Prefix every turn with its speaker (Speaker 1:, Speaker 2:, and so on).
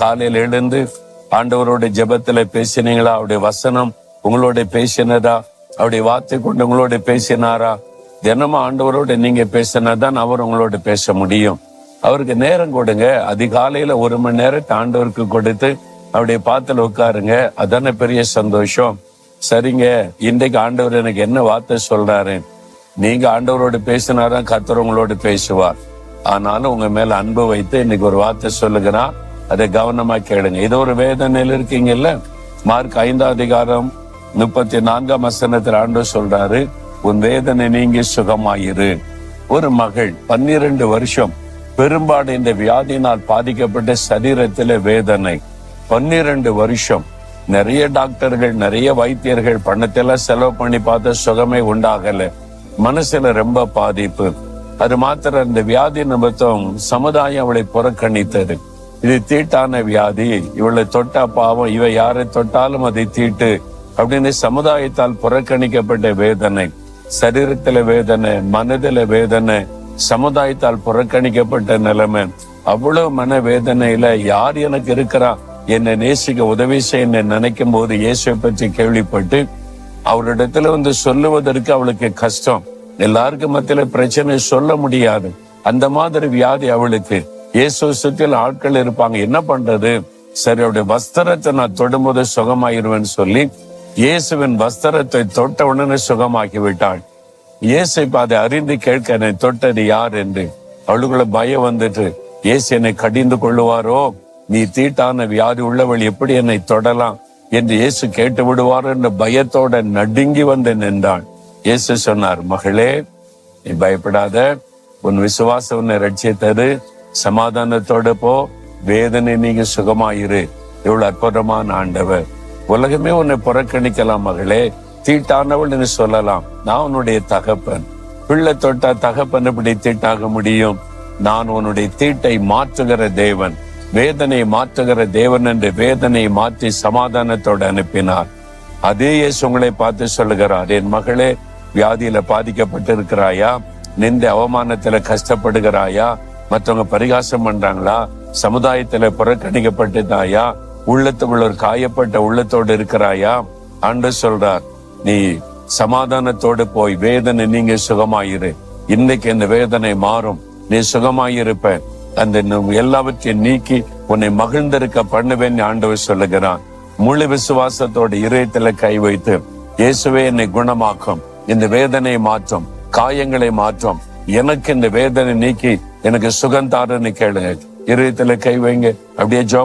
Speaker 1: காலையில எழுந்து ஆண்டவரோட ஜெபத்துல பேசினீங்களா? அவருடைய வசனம் உங்களோட பேசினதா? அவருடைய வார்த்தை கொண்டு உங்களோட பேசினாரா? தினமும் ஆண்டவரோட நீங்க பேசினாதான் அவர் உங்களோட பேச முடியும். அவருக்கு நேரம் கொடுங்க. அதிகாலையில 1 மணி நேரத்தை ஆண்டவருக்கு கொடுத்து அவருடைய பாத்துல உட்காருங்க. அதான பெரிய சந்தோஷம். சரிங்க, இன்றைக்கு ஆண்டவர் எனக்கு என்ன வார்த்தை சொல்றாரு? நீங்க ஆண்டவரோட பேசினாதான் கர்த்தர் உங்களோட பேசுவார். ஆனாலும் உங்க மேல அன்பு வைத்து இன்னைக்கு ஒரு வார்த்தை சொல்லுகிறா, அதை கவனமா கேளுங்க. இது ஒரு வேதனையில இருக்கீங்கல்ல, மார்க் 5ஆம் அதிகாரம் 34ஆம் வசனத்தில் ஆண்டவர் சொல்றாரு, உன் வேதனை நீங்கி சுகமாயிரு. ஒரு மகள் 12 வருஷம் பெரும்பாடு இந்த வியாதியினால் பாதிக்கப்பட்ட சரீரத்தில வேதனை. 12 வருஷம் நிறைய டாக்டர்கள், நிறைய வைத்தியர்கள் பணத்தெல்லாம் செலவு பண்ணி பார்த்த சுகமே உண்டாகல. மனசுல ரொம்ப பாதிப்பு. அது மாத்திரம் இந்த வியாதி நிமித்தம் சமுதாயம் அவளை புறக்கணித்தது. இது தீட்டான வியாதி, இவளை தொட்டா பாவம், இவ யாரை தொட்டாலும் அதை தீட்டு அப்படின்னு சமுதாயத்தால் புறக்கணிக்கப்பட்ட வேதனை. சரீரத்துல வேதனை, மனதில வேதனை, சமுதாயத்தால் புறக்கணிக்கப்பட்ட நிலைமை. அவ்வளவு மன வேதனையில யார் எனக்கு இருக்கிறா, என்னை நேசிக்க உதவி செய்ய நினைக்கும் போது இயேசுவை பற்றி கேள்விப்பட்டு அவரிடத்துல சொல்லுவதற்கு அவளுக்கு கஷ்டம். எல்லாருக்கும் மத்தியில பிரச்சனை சொல்ல முடியாது. அந்த மாதிரி வியாதி அவளுக்கு. இயேசு சுற்றில் ஆட்கள் இருப்பாங்க, என்ன பண்றது? சரி, அவருடைய வஸ்திரத்தை நான் தொடும்போது சுகமாயிருவேன்னு சொல்லி இயேசுவின் வஸ்திரத்தை தொட்ட உடனே சுகமாக்கி விட்டாள். இயேசு இப்ப அதை அறிந்து கேட்க, என்னை தொட்டது யார் என்று அவளுக்குள்ள பயம் வந்துட்டு, இயேசு என்னை கடிந்து கொள்ளுவாரோ, நீ தீட்டான வியாதி உள்ளவள் எப்படி என்னை தொடலாம் என்று இயேசு கேட்டு விடுவாரோ என்ற பயத்தோட நடுங்கி வந்து நின்றாள். இயேசு சொன்னார், மகளே, நீ பயப்படாத, உன் விசுவாசம் உன்னை ரட்சித்தது, சமாதானத்தோட போ, வேதனை நீங்க சுகமாயிரு. இவ்வளவு அற்புதமான ஆண்டவர். உலகமே உன்னை புறக்கணிக்கலாம் மகளே, தீட்டானவள் என்று சொல்லலாம். நான் உன்னுடைய தகப்பன். பிள்ளை தொட்டா தகப்பன் எப்படி தீட்டாக முடியும்? நான் உன்னுடைய தீட்டை மாற்றுகிற தேவன், வேதனையை மாற்றுகிற தேவன் என்று வேதனையை மாற்றி சமாதானத்தோடு அனுப்பினார். அதே இயேசு உங்களை பார்த்து சொல்லுகிறார், என் மகளே, வியாதியில பாதிக்கப்பட்டு இருக்கிறாயா? நிந்த அவமானத்துல கஷ்டப்படுகிறாயா? மற்றவங்க பரிகாசம் பண்றாங்களா? சமுதாயத்துல புறக்கணிக்கப்பட்டுதாயா? உள்ளத்துக்குள்ள ஒரு காயப்பட்ட உள்ளத்தோடு இருக்கிறாயா? ஆண்டவர் சொல்றார், நீ சமாதானத்தோடு போய் வேதனை நீங்க சுகமாயிரு. இன்னைக்கு இந்த வேதனை மாறும், நீ சுகமாயிருப்ப. அந்த எல்லாவற்றையும் நீக்கி உன்னை மகிழ்ந்திருக்க பண்ணுவேன் ஆண்டவர் சொல்லுகிறான். முழு விசுவாசத்தோட இதயத்துல கை வைத்து, இயேசுவே என்னை குணமாக்கும், இந்த வேதனை மாற்றும், காயங்களை மாற்றும், எனக்கு இந்த வேதனை நீக்கி எனக்கு சுகந்தாருன்னு கேளுங்க. இதயத்துல கை வைங்க. அப்படியே